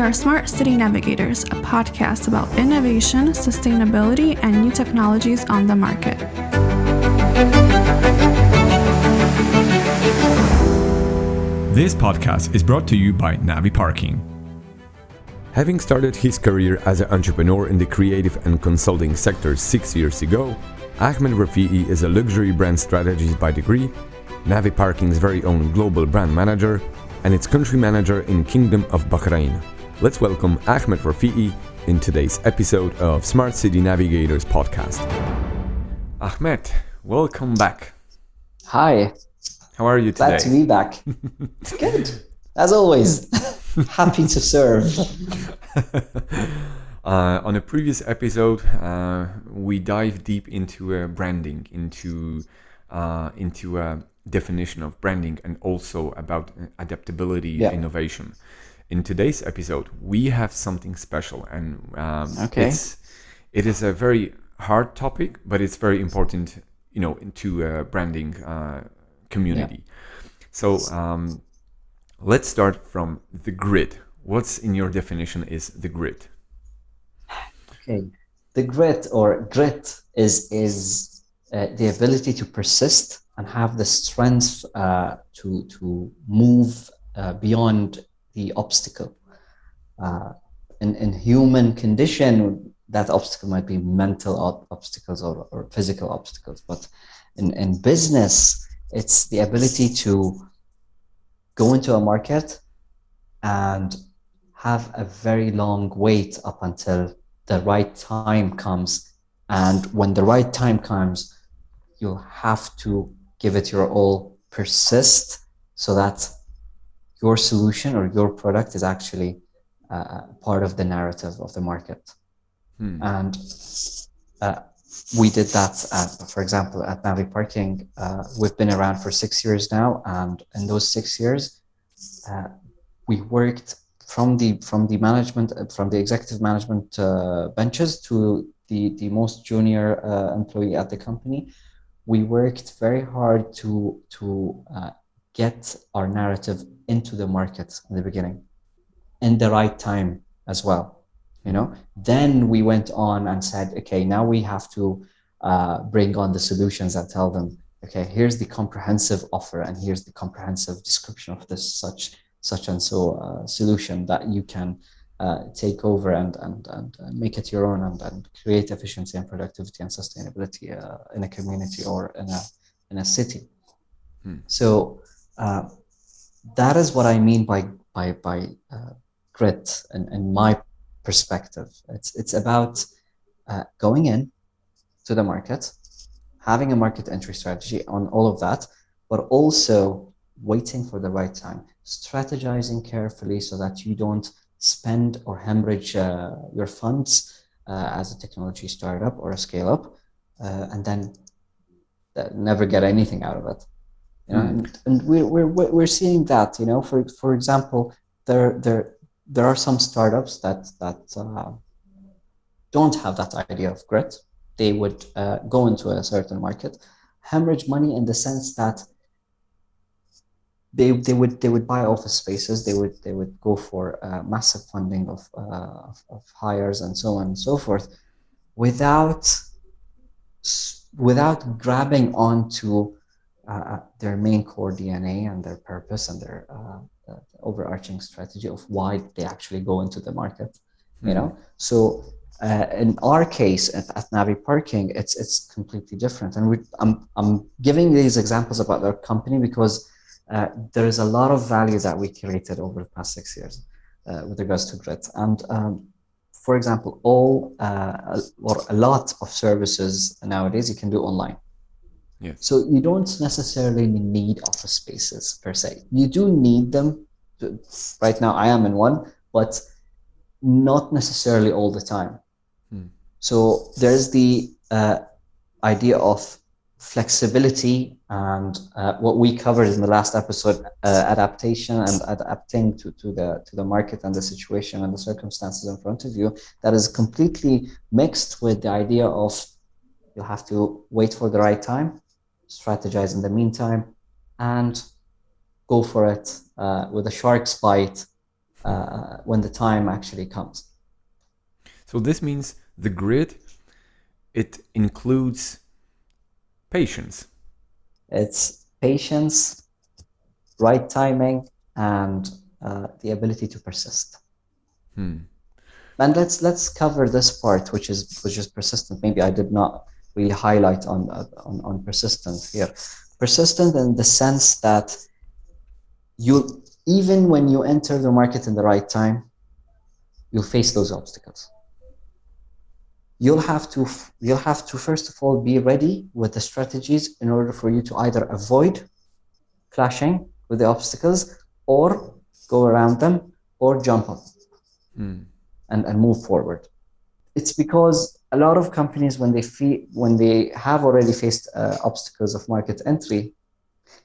are Smart City Navigators, a podcast about innovation, sustainability, and new technologies on the market. This podcast is brought to you by Naviparking. Having started his career as an entrepreneur in the creative and consulting sector 6 years ago, Ahmed Rafiey is a luxury brand strategist by degree, Naviparking's very own global brand manager, and its country manager in Kingdom of Bahrain. Let's welcome Ahmed Rafiey in today's episode of Smart City Navigators podcast. Ahmed, welcome back. Hi. How are you today? Glad to be back. Good. As always. Happy to serve. On a previous episode, we dive deep into branding, into a definition of branding, and also about adaptability, innovation. In today's episode, we have something special, and it is a very hard topic, but it's very important, to branding community. So let's start from the grit. What's in your definition is the grit? Okay, the grit is the ability to persist and have the strength to move beyond the obstacle. In human condition, that obstacle might be mental obstacles or physical obstacles, but in business, it's the ability to go into a market and have a very long wait up until the right time comes. And when the right time comes, you'll have to give it your all, persist, so that your solution or your product is actually part of the narrative of the market. And we did that, for example, at Naviparking. We've been around for 6 years now, and in those 6 years, we worked from the management, from the executive management benches to the most junior employee at the company. We worked very hard to get our narrative into the market in the beginning, in the right time as well. Then we went on and said, okay, now we have to bring on the solutions and tell them, okay, here's the comprehensive offer, and here's the comprehensive description of this such and so solution that you can take over and make it your own and create efficiency and productivity and sustainability in a community or in a city. So that is what I mean by grit in my perspective. It's about going in to the market, having a market entry strategy on all of that, but also waiting for the right time, strategizing carefully so that you don't spend or hemorrhage your funds as a technology startup or a scale up, and then never get anything out of it. And we're seeing that. For example, there are some startups that don't have that idea of grit. They would go into a certain market, hemorrhage money in the sense that they would buy office spaces. They would go for massive funding of hires and so on and so forth, without grabbing onto their main core DNA and their purpose and their overarching strategy of why they actually go into the market. So in our case at Naviparking, it's completely different. And I'm giving these examples about our company because there is a lot of value that we created over the past 6 years with regards to grit. And for example, a lot of services nowadays you can do online. Yes. So you don't necessarily need office spaces per se. You do need them. Right now I am in one, but not necessarily all the time. So there's the idea of flexibility and what we covered in the last episode, adaptation and adapting to the market and the situation and the circumstances in front of you. That is completely mixed with the idea of you'll have to wait for the right time, strategize in the meantime, and go for it with a shark's bite when the time actually comes. So this means the grid, it includes patience. It's patience, right timing, and the ability to persist. And let's cover this part, which is persistent. Maybe I did not really highlight on persistent here. Persistent in the sense that you, even when you enter the market in the right time, you'll face those obstacles. You'll have to first of all be ready with the strategies in order for you to either avoid clashing with the obstacles, or go around them, or jump up and move forward. It's because a lot of companies, when they have already faced obstacles of market entry,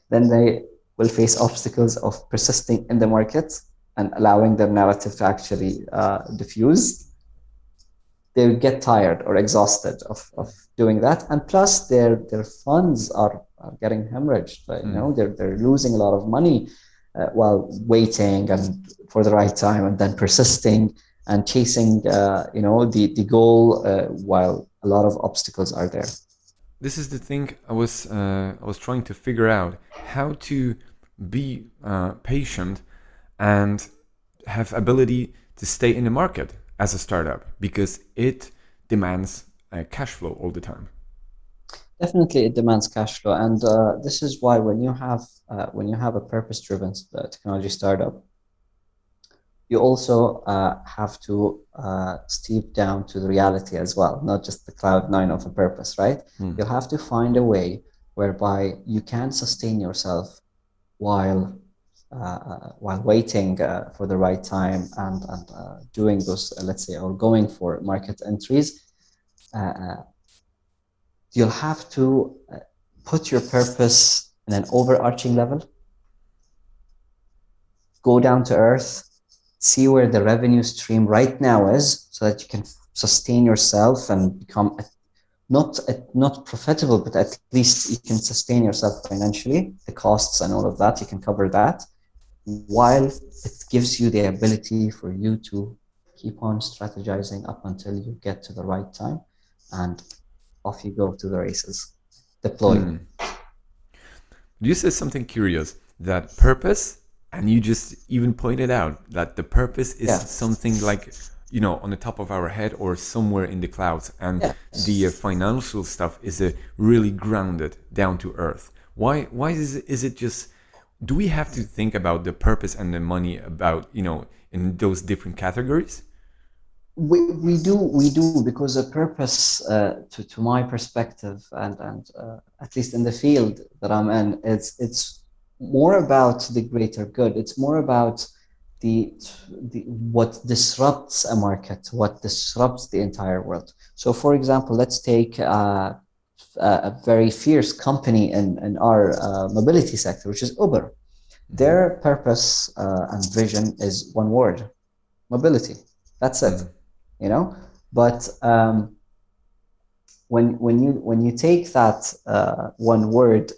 then they will face obstacles of persisting in the market and allowing their narrative to actually diffuse. They get tired or exhausted of doing that, and plus their funds are getting hemorrhaged. They're losing a lot of money while waiting and for the right time, and then persisting and chasing the goal while a lot of obstacles are there. This is the thing I was trying to figure out, how to be patient and have ability to stay in the market as a startup, because it demands cash flow all the time. Definitely, it demands cash flow, and this is why when you have a purpose-driven technology startup, you also have to steep down to the reality as well, not just the cloud nine of a purpose, right? You'll have to find a way whereby you can sustain yourself while waiting for the right time and doing those, let's say, or going for market entries. You'll have to put your purpose in an overarching level, go down to earth, see where the revenue stream right now is, so that you can sustain yourself and become not profitable, but at least you can sustain yourself financially. The costs and all of that, you can cover that, while it gives you the ability for you to keep on strategizing up until you get to the right time, and off you go to the races. Deploy. You said something curious, that purpose, and you just even pointed out that the purpose is something like, on the top of our head or somewhere in the clouds, and the financial stuff is really grounded down to earth. Why is it just, do we have to think about the purpose and the money about, in those different categories? We do, because a purpose, to my perspective, and at least in the field that I'm in, it's more about the greater good. It's more about the what disrupts a market, what disrupts the entire world. So, for example, let's take a very fierce company in our mobility sector, which is Uber. Their purpose and vision is one word: mobility. That's it. But when you take that one word,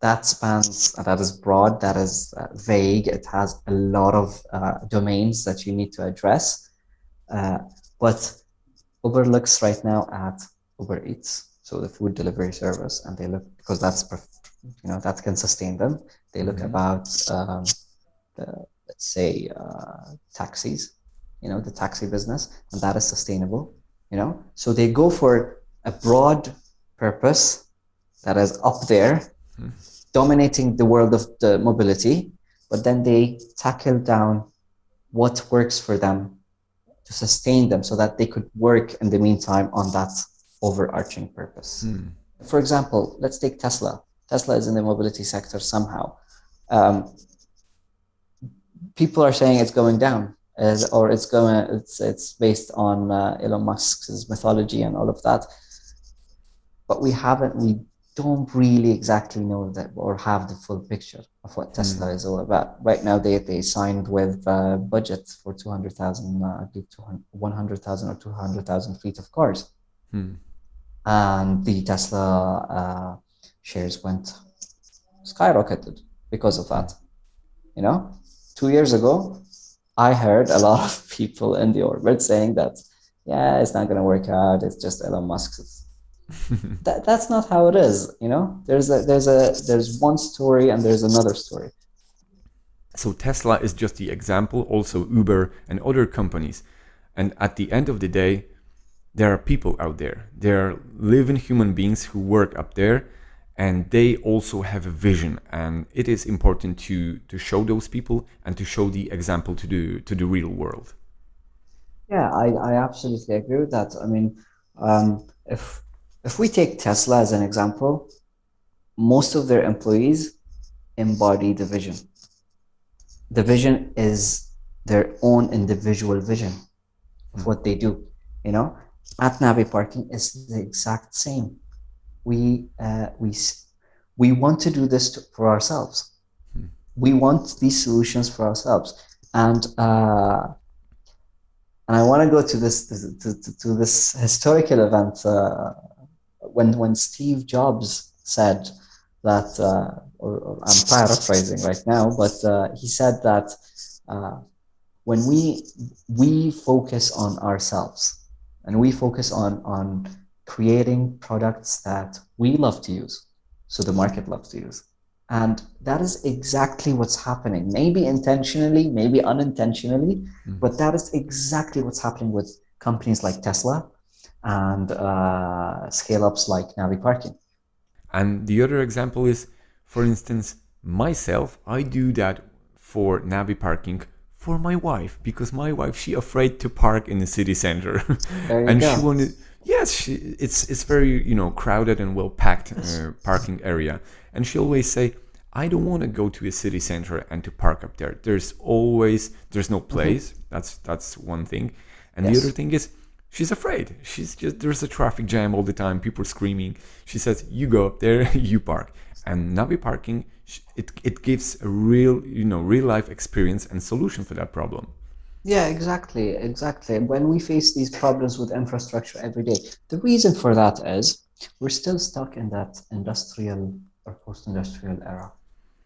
that spans, that is broad, that is vague, it has a lot of domains that you need to address. But Uber looks right now at Uber Eats, so the food delivery service, and they look, because that can sustain them. They look about let's say taxis, the taxi business, and that is sustainable. So they go for a broad purpose that is up there, dominating the world of the mobility, but then they tackle down what works for them to sustain them, so that they could work in the meantime on that overarching purpose. For example, let's take Tesla. Tesla is in the mobility sector somehow. People are saying it's going down, or it's based on Elon Musk's mythology and all of that. But we don't really exactly know that, or have the full picture of what Tesla is all about. Right now, they signed with budget for 200,000, 100,000 or 200,000 fleet of cars. And the Tesla shares skyrocketed because of that. 2 years ago, I heard a lot of people in the orbit saying that, yeah, it's not going to work out. It's just Elon Musk's. That's not how it is. There's one story and there's another story. So Tesla is just the example, also Uber and other companies. And at the end of the day, there are people out there. There are living human beings who work up there, and they also have a vision. And it is important to show those people and to show the example to the real world. Yeah, I absolutely agree with that. I mean, if we take Tesla as an example, most of their employees embody the vision. The vision is their own individual vision of what they do. At Naviparking is the exact same. We want to do this for ourselves. We want these solutions for ourselves, and I want to go to this historical event when Steve Jobs said that, or I'm paraphrasing right now, but he said that when we focus on ourselves and we focus on creating products that we love to use, so the market loves to use. And that is exactly what's happening. Maybe intentionally, maybe unintentionally, but that is exactly what's happening with companies like Tesla and scale-ups like Naviparking. And the other example is, for instance, myself, I do that for Naviparking for my wife, because my wife, she afraid to park in the city center. And go. she wanted, yes, it's very, crowded and well packed parking area. And she always say, I don't want to go to a city center and to park up there. There's no place. That's one thing. And the other thing is, she's afraid. There's a traffic jam all the time, people screaming. She says, you go up there, you park. And Naviparking, it gives a real life experience and solution for that problem. Yeah, exactly. When we face these problems with infrastructure every day, the reason for that is we're still stuck in that industrial or post-industrial era.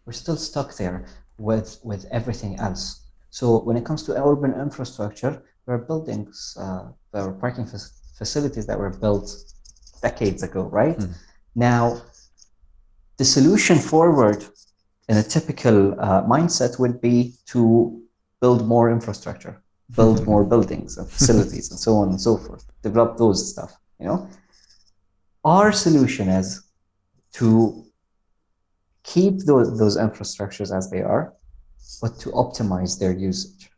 We're still stuck there with everything else. So when it comes to urban infrastructure, there are buildings, there are parking facilities that were built decades ago, right? Now, the solution forward in a typical mindset would be to build more infrastructure, build more buildings and facilities and so on and so forth, develop those stuff, Our solution is to keep those infrastructures as they are, but to optimize their usage.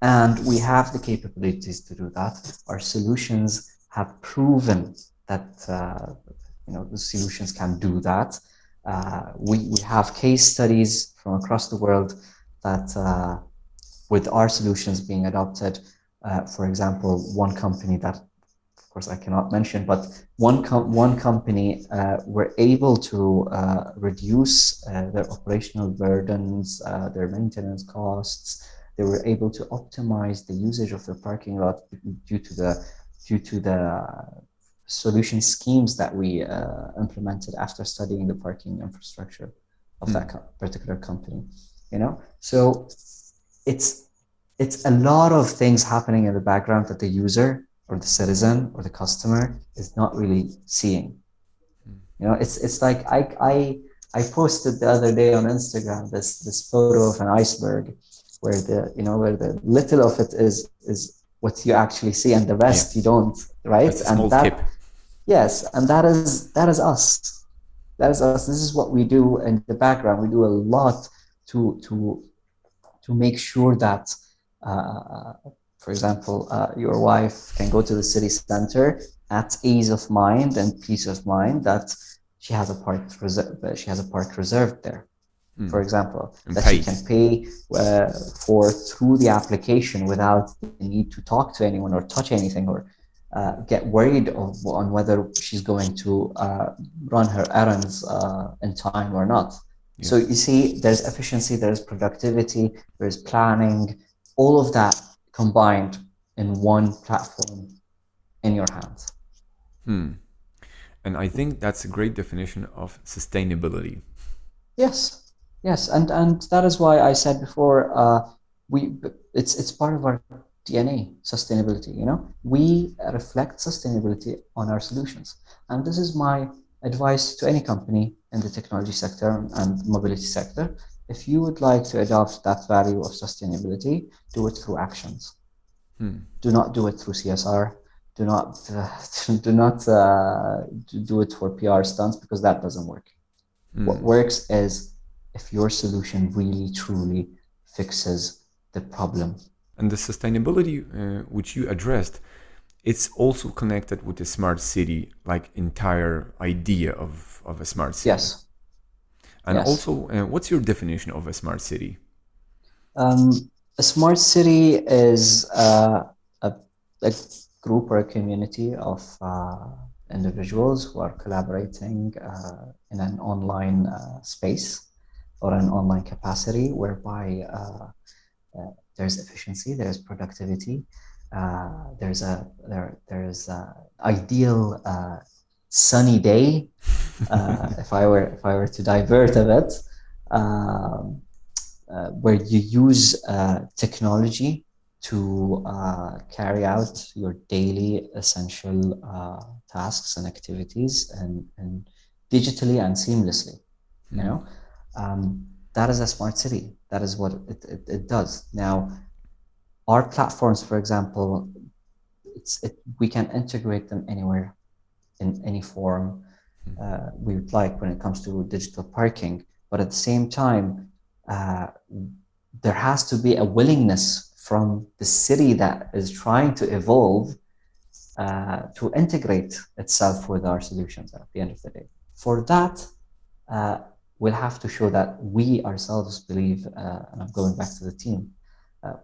And we have the capabilities to do that. Our solutions have proven that the solutions can do that. We have case studies from across the world that with our solutions being adopted, for example, one company that, of course, I cannot mention, but one company were able to reduce their operational burdens, their maintenance costs. They were able to optimize the usage of their parking lot due to the solution schemes that we implemented after studying the parking infrastructure of that particular company. So it's a lot of things happening in the background that the user or the citizen or the customer is not really seeing. It's like I posted the other day on Instagram this photo of an iceberg where the little of it is what you actually see and the rest you don't, right? That's a small tip. Yes, and that is us. That is us. This is what we do in the background. We do a lot to make sure that, for example, your wife can go to the city center at ease of mind and peace of mind that she has a park reserved there. For example, that she can pay through the application without the need to talk to anyone or touch anything or get worried on whether she's going to run her errands in time or not. Yeah. So you see, there's efficiency, there's productivity, there's planning, all of that combined in one platform in your hands. And I think that's a great definition of sustainability. Yes, and that is why I said before, it's part of our DNA, sustainability. We reflect sustainability on our solutions, and this is my advice to any company in the technology sector and mobility sector. If you would like to adopt that value of sustainability, do it through actions. Do not do it through CSR. Do not do it for PR stunts, because that doesn't work. What works is if your solution really truly fixes the problem. And the sustainability which you addressed, it's also connected with the smart city, like entire idea of a smart city. Yes. And also, what's your definition of a smart city? A smart city is a group or a community of individuals who are collaborating in an online space or an online capacity, whereby there's efficiency, there's productivity, there's a ideal sunny day. If I were to divert a bit, where you use technology to carry out your daily essential tasks and activities and digitally and seamlessly. That is a smart city. That is what it does. Now, our platforms, for example, we can integrate them anywhere, in any form we would like when it comes to digital parking. But at the same time, there has to be a willingness from the city that is trying to evolve to integrate itself with our solutions at the end of the day. For that, we'll have to show that we ourselves believe, and I'm going back to the team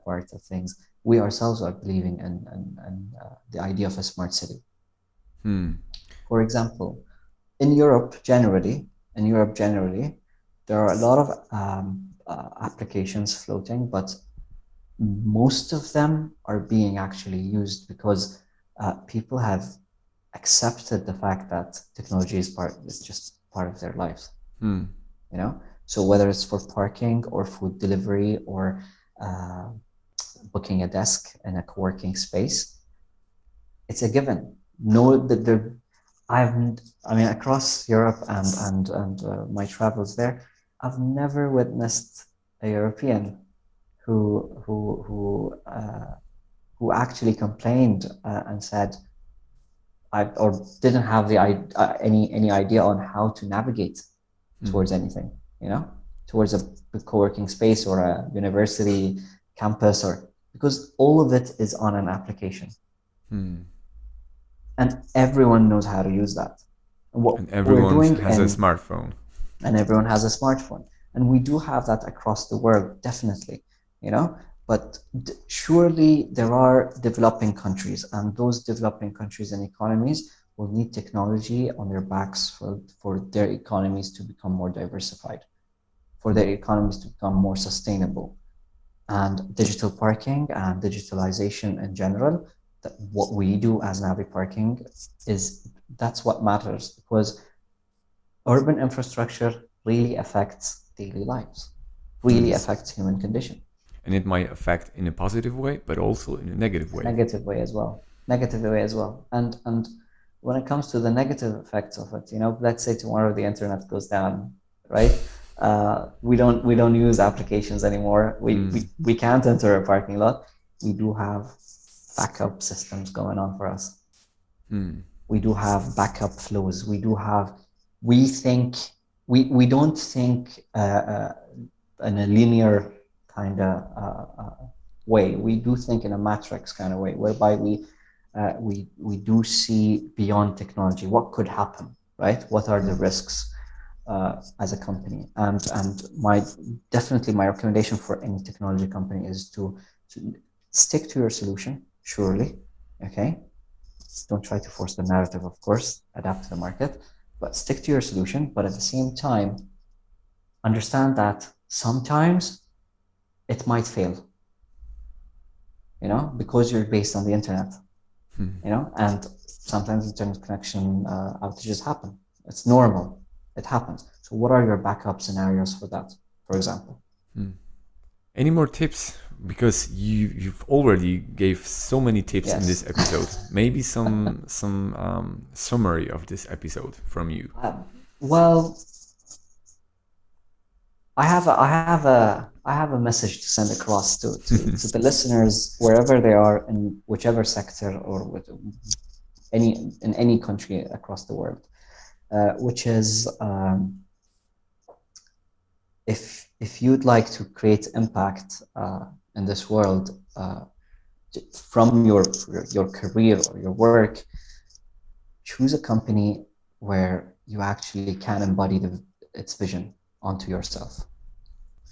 part of things, we ourselves are believing in the idea of a smart city. For example, in Europe generally, there are a lot of applications floating, but most of them are being actually used because people have accepted the fact that technology is just part of their lives. So whether it's for parking or food delivery or booking a desk in a co-working space, it's a given. Across Europe and my travels there, I've never witnessed a European who actually complained and said, or didn't have any idea on how to navigate towards anything, towards a co-working space or a university campus, because all of it is on an application. And everyone knows how to use that. And everyone has a smartphone. And everyone has a smartphone. And we do have that across the world, definitely, But surely there are developing countries, and those developing countries and economies will need technology on their backs for their economies to become more diversified, for their economies to become more sustainable. And digital parking and digitalization in general, what we do as Naviparking that's what matters, because urban infrastructure really affects daily lives, really affects human condition. And it might affect in a positive way, but also in a negative way. Negative way as well. And when it comes to the negative effects of it, let's say tomorrow the internet goes down, right? We don't use applications anymore. We can't enter a parking lot. We do have backup systems going on for us. We do have backup flows. We don't think in a linear kind of way. We do think in a matrix kind of way, whereby we do see beyond technology what could happen, right? What are the risks as a company? And definitely my recommendation for any technology company is to stick to your solution, surely, okay? Don't try to force the narrative, of course, adapt to the market, but stick to your solution. But at the same time, understand that sometimes it might fail, because you're based on the internet, and sometimes internet connection outages happen. It's normal. It happens. So what are your backup scenarios for that, for example? Any more tips because you've already gave so many tips in this episode. Maybe some summary of this episode from you. Well, I have a message to send across to the listeners wherever they are, in whichever sector or in any country across the world, which is if you'd like to create impact in this world from your career or your work, choose a company where you actually can embody its vision onto yourself.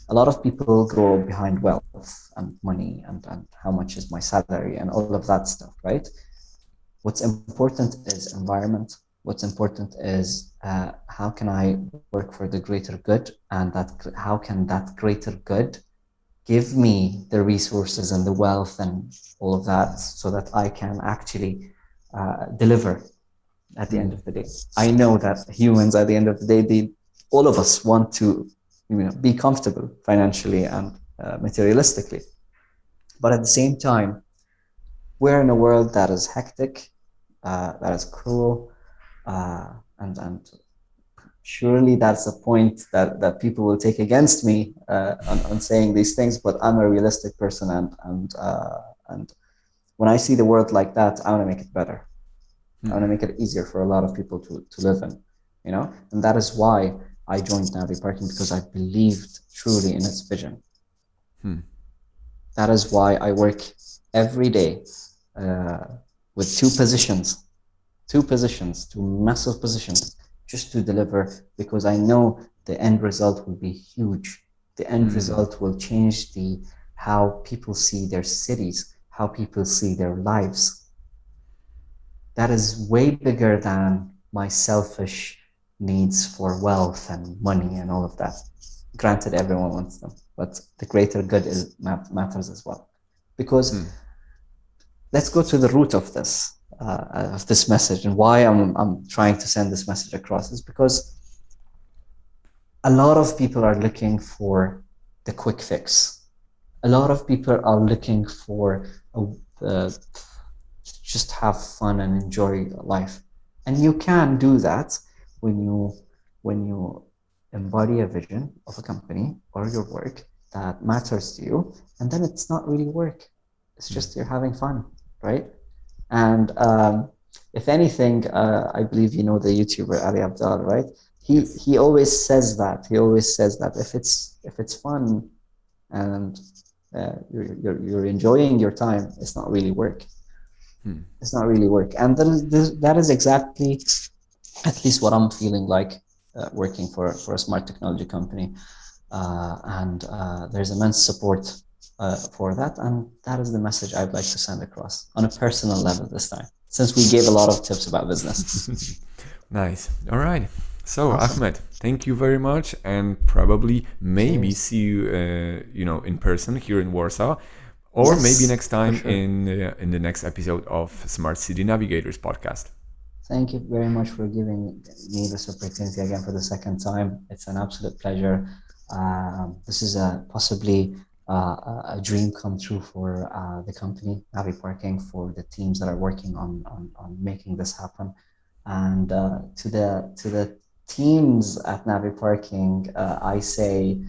A lot of people go behind wealth and money and how much is my salary and all of that stuff, right? What's important is environment. What's important is how can I work for the greater good, and how can that greater good give me the resources and the wealth and all of that so that I can actually deliver at the end of the day. I know that humans at the end of the day, all of us want to be comfortable financially and materialistically. But at the same time, we're in a world that is hectic, that is cruel, and surely that's a point that people will take against me on saying these things. But I'm a realistic person, and when I see the world like that, I want to make it better. I want to make it easier for a lot of people to live in, and that is why I joined Naviparking, because I believed truly in its vision. That is why I work every day with two massive positions, just to deliver, because I know the end result will be huge. The end result will change how people see their cities, how people see their lives. That is way bigger than my selfish needs for wealth and money and all of that. Granted, everyone wants them, but the greater good matters as well. Because let's go to the root of this message, and why I'm trying to send this message across is because a lot of people are looking for the quick fix. A lot of people are looking for just have fun and enjoy life, and you can do that when you embody a vision of a company or your work that matters to you, and then it's not really work. It's just you're having fun, right? And if anything, I believe you know the YouTuber Ali Abdal, right? He always says that. He always says that if it's fun and you're enjoying your time, it's not really work. It's not really work. And that is exactly, at least what I'm feeling like working for a smart technology company. And there's immense support for that. And that is the message I'd like to send across on a personal level this time, since we gave a lot of tips about business. Nice. All right. So awesome. Ahmed, thank you very much, and probably maybe see you, in person here in Warsaw, or maybe next time in the next episode of Smart City Navigators podcast. Thank you very much for giving me this opportunity again for the second time. It's an absolute pleasure. This is possibly a dream come true for the company Naviparking, for the teams that are working on making this happen, and to the teams at Naviparking, I say,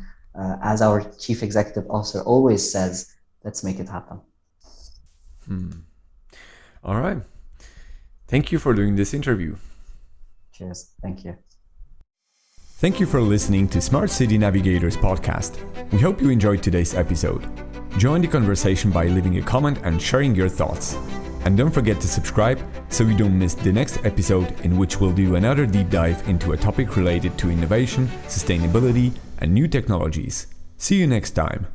as our chief executive officer always says, let's make it happen. All right. Thank you for doing this interview. Cheers. Thank you. Thank you for listening to Smart City Navigators podcast. We hope you enjoyed today's episode. Join the conversation by leaving a comment and sharing your thoughts. And don't forget to subscribe so you don't miss the next episode, in which we'll do another deep dive into a topic related to innovation, sustainability, and new technologies. See you next time.